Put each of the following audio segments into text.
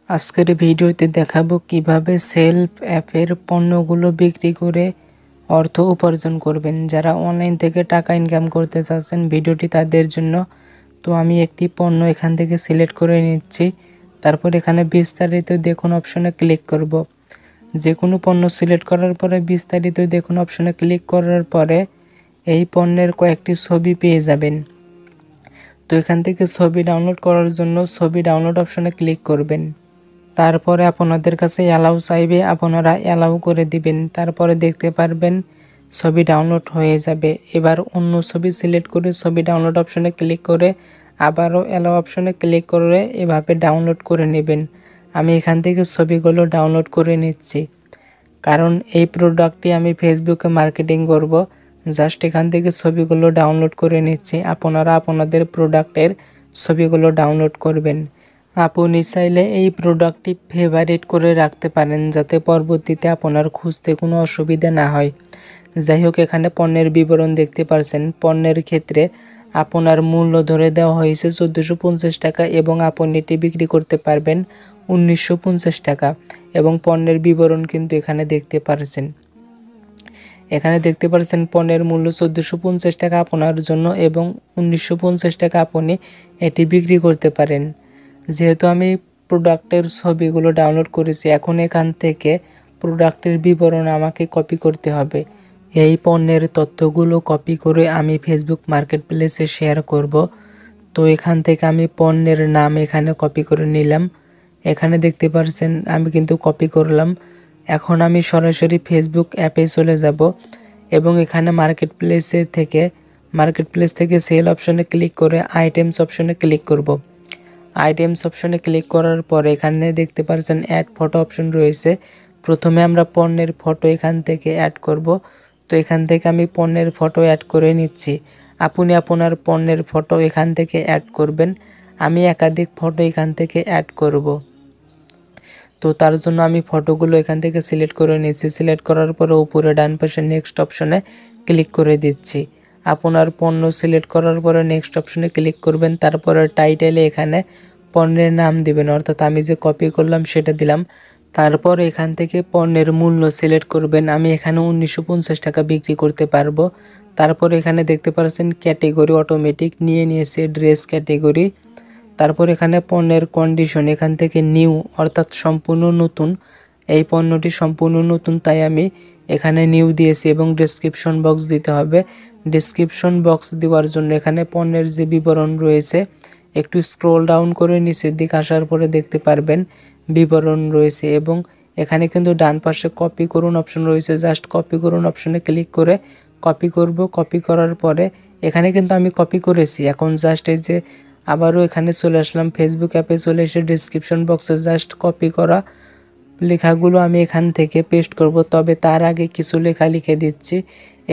আজকের ভিডিওতে দেখাবো কিভাবে সেলফ অ্যাপের পণ্যগুলো বিক্রি করে অর্থ উপার্জন করবেন। যারা অনলাইন থেকে টাকা ইনকাম করতে চাচ্ছেন, ভিডিওটি তাদের জন্য। তো আমি একটি পণ্য এখান থেকে সিলেক্ট করে নিচ্ছি। তারপর এখানে বিস্তারিত দেখুন অপশনে ক্লিক করব। যে কোনো পণ্য সিলেক্ট করার পরে বিস্তারিত দেখুন অপশনে ক্লিক করার পরে এই পণ্যের কয়েকটি ছবি পেয়ে যাবেন। তো এখান থেকে ছবি ডাউনলোড করার জন্য ছবি ডাউনলোড অপশনে ক্লিক করবেন। তারপরে আপনাদের কাছে অ্যালাউ চাইবে, আপনারা অ্যালাউ করে দিবেন। তারপরে দেখতে পারবেন ছবি ডাউনলোড হয়ে যাবে। এবার অন্য ছবি সিলেক্ট করে ছবি ডাউনলোড অপশনে ক্লিক করে আবারও অ্যালাউ অপশনে ক্লিক করে এভাবে ডাউনলোড করে নেবেন। আমি এখান থেকে ছবিগুলো ডাউনলোড করে নিচ্ছি, কারণ এই প্রোডাক্টটি আমি ফেসবুকে মার্কেটিং করব। জাস্ট এখান থেকে ছবিগুলো ডাউনলোড করে নিচ্ছি। আপনারা আপনাদের প্রোডাক্টের ছবিগুলো ডাউনলোড করবেন। আপনি চাইলে এই প্রোডাক্টটি ফেভারিট করে রাখতে পারেন, যাতে পরবর্তীতে আপনার খুঁজতে কোনো অসুবিধা না হয়। যাই হোক, এখানে পণ্যের বিবরণ দেখতে পাচ্ছেন। পণ্যের ক্ষেত্রে আপনার মূল্য ধরে দেওয়া হয়েছে 1450 টাকা এবং আপনি এটি বিক্রি করতে পারবেন 1950 টাকা। এবং পণ্যের বিবরণ কিন্তু এখানে দেখতে পাচ্ছেন। এখানে দেখতে পাচ্ছেন পণ্যের মূল্য 1450 টাকা আপনার জন্য এবং 1950 টাকা আপনি এটি বিক্রি করতে পারেন। যেহেতু আমি প্রোডাক্টের ছবিগুলো ডাউনলোড করেছি, এখন এখান থেকে প্রোডাক্টের বিবরণ আমাকে কপি করতে হবে। এই পণ্যের তথ্যগুলো কপি করে আমি ফেসবুক মার্কেট প্লেসে শেয়ার করব। তো এখান থেকে আমি পণ্যের নাম এখানে কপি করে নিলাম। এখানে দেখতে পাচ্ছেন আমি কিন্তু কপি করলাম। এখন আমি সরাসরি ফেসবুক অ্যাপে চলে যাব এবং এখানে মার্কেট প্লেস থেকে সেল অপশনে ক্লিক করে আইটেমস অপশনে ক্লিক করব। আইটেমস অপশনে ক্লিক করার পরে এখানে দেখতে পাচ্ছেন অ্যাড ফটো অপশন রয়েছে। প্রথমে আমরা পণ্যের ফটো এখান থেকে অ্যাড করব। তো এখান থেকে আমি পণ্যের ফটো অ্যাড করে নিচ্ছি। আপনি আপনার পণ্যের ফটো এখান থেকে অ্যাড করবেন। আমি একাধিক ফটো এখান থেকে অ্যাড করব। তো তার জন্য আমি ফটোগুলো এখান থেকে সিলেক্ট করে নিচ্ছি। সিলেক্ট করার পরে উপরে ডান পাশে নেক্সট অপশনে ক্লিক করে দিচ্ছি। আপনার পণ্য সিলেক্ট করার পরে নেক্সট অপশনে ক্লিক করবেন। তারপরে টাইটেলে এখানে পণ্যের নাম দিবেন, অর্থাৎ আমি যে কপি করলাম সেটা দিলাম। তারপর এখান থেকে পণ্যের মূল্য সিলেক্ট করবেন। আমি এখানে 1950 টাকা বিক্রি করতে পারবো। তারপর এখানে দেখতে পাচ্ছেন ক্যাটেগরি অটোমেটিক নিয়ে নিয়েছে ড্রেস ক্যাটেগরি। তারপর এখানে পণ্যের কন্ডিশন এখান থেকে নিউ, অর্থাৎ সম্পূর্ণ নতুন। এই পণ্যটি সম্পূর্ণ নতুন, তাই আমি এখানে নিউ দিয়েছি এবং ডেসক্রিপশন বক্স দিতে হবে। ডেসক্রিপশন বক্স দেওয়ার জন্য এখানে পণ্যের যে বিবরণ রয়েছে, একটু স্ক্রল ডাউন করে নিচের দিকে আসার পরে দেখতে পারবেন বিবরণ রয়েছে এবং এখানে কিন্তু ডান পাশে কপি করুন অপশন রয়েছে। জাস্ট কপি করুন অপশনে ক্লিক করে কপি করব। কপি করার পরে এখানে কিন্তু আমি কপি করেছি। এখন জাস্ট এই যে আবারও এখানে চলে আসলাম, ফেসবুক অ্যাপে চলে এসে ডেসক্রিপশন বক্সে জাস্ট কপি করা লেখাগুলো আমি এখান থেকে পেস্ট করব। তবে তার আগে কিছু লেখা লিখে দিচ্ছি।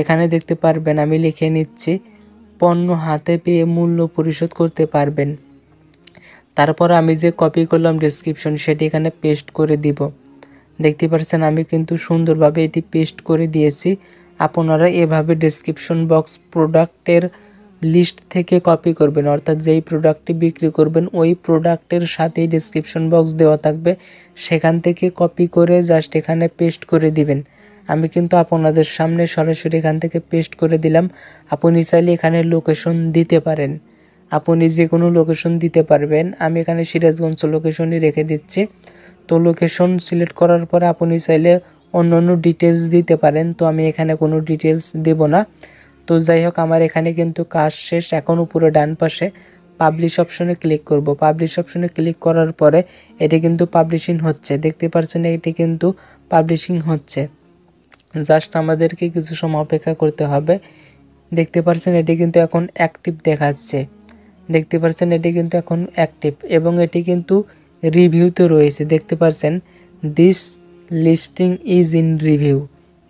এখানে দেখতে পারবেন আমি লিখে নিচ্ছি, পণ্য হাতে পেয়ে মূল্য পরিশোধ করতে পারবেন। তারপর আমি যে কপি করলাম ডেসক্রিপশন, সেটি এখানে পেস্ট করে দিব। দেখতে পাচ্ছেন আমি কিন্তু সুন্দরভাবে এটি পেস্ট করে দিয়েছি। আপনারা এভাবে ডেসক্রিপশন বক্স প্রোডাক্টের লিস্ট থেকে কপি করবেন, অর্থাৎ যেই প্রোডাক্টটি বিক্রি করবেন ওই প্রোডাক্টের সাথেই ডেসক্রিপশন বক্স দেওয়া থাকবে, সেখান থেকে কপি করে জাস্ট এখানে পেস্ট করে দিবেন। আমি কিন্তু আপনাদের সামনে সরাসরি এখান থেকে পেস্ট করে দিলাম। আপনি চাইলে এখানে লোকেশন দিতে পারেন, আপনি যে কোনো লোকেশন দিতে পারবেন। আমি এখানে সিরাজগঞ্জ লোকেশনই রেখে দিচ্ছি। তো লোকেশন সিলেক্ট করার পরে আপনি চাইলে অন্য ডিটেলস দিতে পারেন। তো আমি এখানে কোনো ডিটেলস দেব না। তো যাই হোক, আমার এখানে কিন্তু কাজ শেষ। এখন উপরে ডান পাশে পাবলিশ অপশনে ক্লিক করব। পাবলিশ অপশনে ক্লিক করার পরে এটি কিন্তু পাবলিশিং হচ্ছে। দেখতে পাচ্ছেন এটি কিন্তু পাবলিশিং হচ্ছে। জাস্ট আমাদেরকে কিছু সময় অপেক্ষা করতে হবে। দেখতে পাচ্ছেন এটি কিন্তু এখন অ্যাক্টিভ দেখাচ্ছে। দেখতে পাচ্ছেন এটি কিন্তু এখন অ্যাক্টিভ এবং এটি কিন্তু রিভিউতে রয়েছে। দেখতে পাচ্ছেন this listing is in review,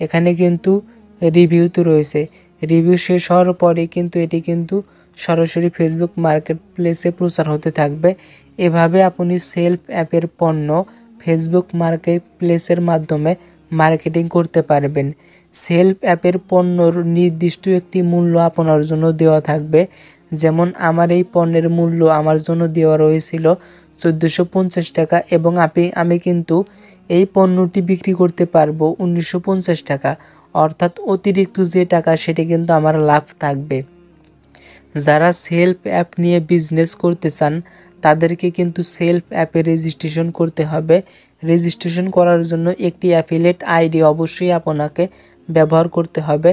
এখানে কিন্তু রিভিউতে রয়েছে। রিভিউ শেষ হওয়ার পরে কিন্তু এটি কিন্তু সরাসরি ফেসবুক মার্কেট প্লেসে প্রচার হতে থাকবে। এভাবে আপনি সেলফ অ্যাপের পণ্য ফেসবুক মার্কেট প্লেসের মাধ্যমে মার্কেটিং করতে পারবেন। সেলফ অ্যাপের পণ্যর নির্দিষ্ট একটি মূল্য আপনার জন্য দেওয়া থাকবে। যেমন আমার এই পণ্যের মূল্য আমার জন্য দেওয়া রয়েছিল 1450 টাকা এবং আমি কিন্তু এই পণ্যটি বিক্রি করতে পারবো 1950 টাকা, অর্থাৎ অতিরিক্ত যে টাকা সেটি কিন্তু আমার লাভ থাকবে। যারা সেলফ অ্যাপ নিয়ে বিজনেস করতে চান তাদেরকে কিন্তু সেলফ অ্যাপে রেজিস্ট্রেশন করতে হবে। রেজিস্ট্রেশন করার জন্য একটি অ্যাফিলিয়েট আইডি অবশ্যই আপনাকে ব্যবহার করতে হবে।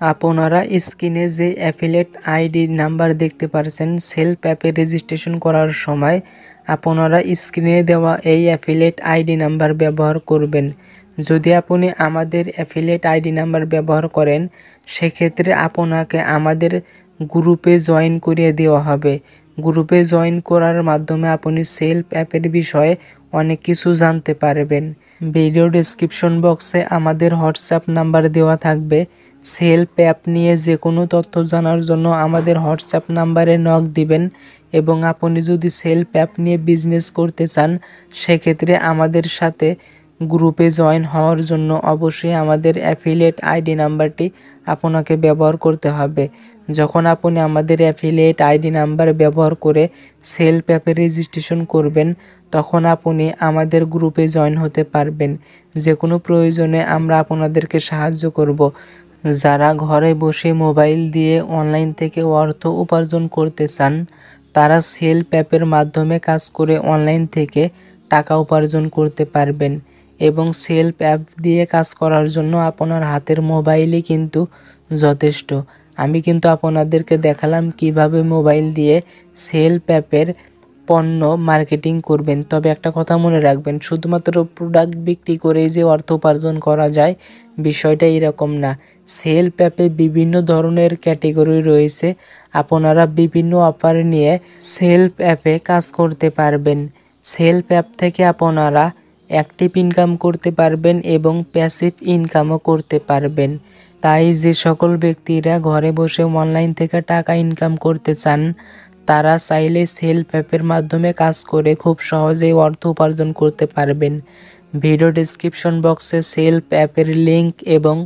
আপনারা স্ক্রিনে যে অ্যাফিলিয়েট আইডি নাম্বার দেখতে পাচ্ছেন সেলফ অ্যাপে রেজিস্ট্রেশন করার সময় আপনারা স্ক্রিনে দেওয়া এই অ্যাফিলিয়েট আইডি নাম্বার ব্যবহার করবেন। যদি আপনি আমাদের অ্যাফিলিয়েট আইডি নাম্বার ব্যবহার করেন সেক্ষেত্রে আপনাকে আমাদের গ্রুপে জয়েন করিয়ে দেওয়া হবে। গ্রুপে জয়েন করার মাধ্যমে আপনি সেলফ অ্যাপের বিষয়ে অনেক কিছু জানতে পারবেন। ভিডিও ডেসক্রিপশন বক্সে আমাদের হোয়াটসঅ্যাপ নাম্বার দেওয়া থাকবে। সেলফ অ্যাপ নিয়ে যে কোনো তথ্য জানার জন্য আমাদের হোয়াটসঅ্যাপ নাম্বারে নক দিবেন এবং আপনি যদি সেলফ অ্যাপ নিয়ে বিজনেস করতে চান সেক্ষেত্রে আমাদের সাথে গ্রুপে জয়েন হওয়ার জন্য অবশ্যই আমাদের অ্যাফিলিয়েট আইডি নাম্বারটি আপনাকে ব্যবহার করতে হবে। যখন আপনি আমাদের অ্যাফিলিয়েট আইডি নাম্বার ব্যবহার করে সেলফ অ্যাপে রেজিস্ট্রেশন করবেন তখন আপনি আমাদের গ্রুপে জয়েন হতে পারবেন। যে কোনো প্রয়োজনে আমরা আপনাদেরকে সাহায্য করব। যারা ঘরে বসে মোবাইল দিয়ে অনলাইন থেকে অর্থ উপার্জন করতে চান তারা সেলফ অ্যাপের মাধ্যমে কাজ করে অনলাইন থেকে টাকা উপার্জন করতে পারবেন এবং সেলফ অ্যাপ দিয়ে কাজ করার জন্য আপনার হাতের মোবাইলই কিন্তু যথেষ্ট। আমি কিন্তু আপনাদেরকে দেখালাম কিভাবে মোবাইল দিয়ে সেলফ অ্যাপের পণ্য মার্কেটিং করবেন। তবে একটা কথা মনে রাখবেন, শুধুমাত্র প্রোডাক্ট বিক্রি করেই যে অর্থ উপার্জন করা যায় বিষয়টা এরকম না। সেলফ অ্যাপে বিভিন্ন ধরনের ক্যাটাগরি রয়েছে, আপনারা বিভিন্ন অফার নিয়ে সেলফ অ্যাপে কাজ করতে পারবেন। সেলফ অ্যাপ থেকে আপনারা অ্যাক্টিভ ইনকাম করতে পারবেন এবং প্যাসিভ ইনকামও করতে পারবেন। তাই যে সকল ব্যক্তিরা ঘরে বসে অনলাইন থেকে টাকা ইনকাম করতে চান তারা চাইলে সেলফ অ্যাপের মাধ্যমে কাজ করে খুব সহজেই অর্থ উপার্জন করতে পারবেন। ভিডিও ডেসক্রিপশন বক্সে সেলফ অ্যাপের লিঙ্ক এবং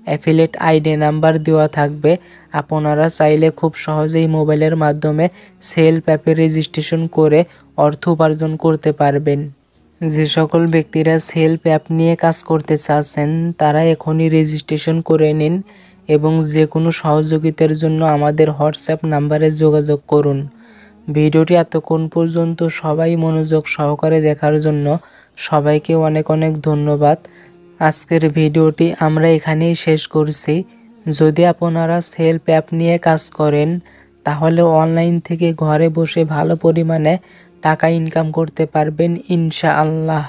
অ্যাফিলিয়েট আইডি নাম্বার দেওয়া থাকবে। আপনারা চাইলে খুব সহজেই মোবাইলের মাধ্যমে সেলফ অ্যাপে রেজিস্ট্রেশন করে অর্থ উপার্জন করতে পারবেন। যে সকল ব্যক্তিরা সেলফ অ্যাপ নিয়ে কাজ করতে চাচ্ছেন তারা এখনই রেজিস্ট্রেশন করে নিন এবং যে কোনো সহযোগিতার জন্য আমাদের হোয়াটসঅ্যাপ নাম্বারে যোগাযোগ করুন। ভিডিওটি এতক্ষণ পর্যন্ত সবাই মনোযোগ সহকারে দেখার জন্য সবাইকে অনেক অনেক ধন্যবাদ। আজকের ভিডিওটি আমরা এখানেই শেষ করছি। যদি আপনারা সেলফ অ্যাপ নিয়ে কাজ করেন তাহলে অনলাইন থেকে ঘরে বসে ভালো পরিমাণে টাকা ইনকাম করতে পারবেন ইনশাআল্লাহ।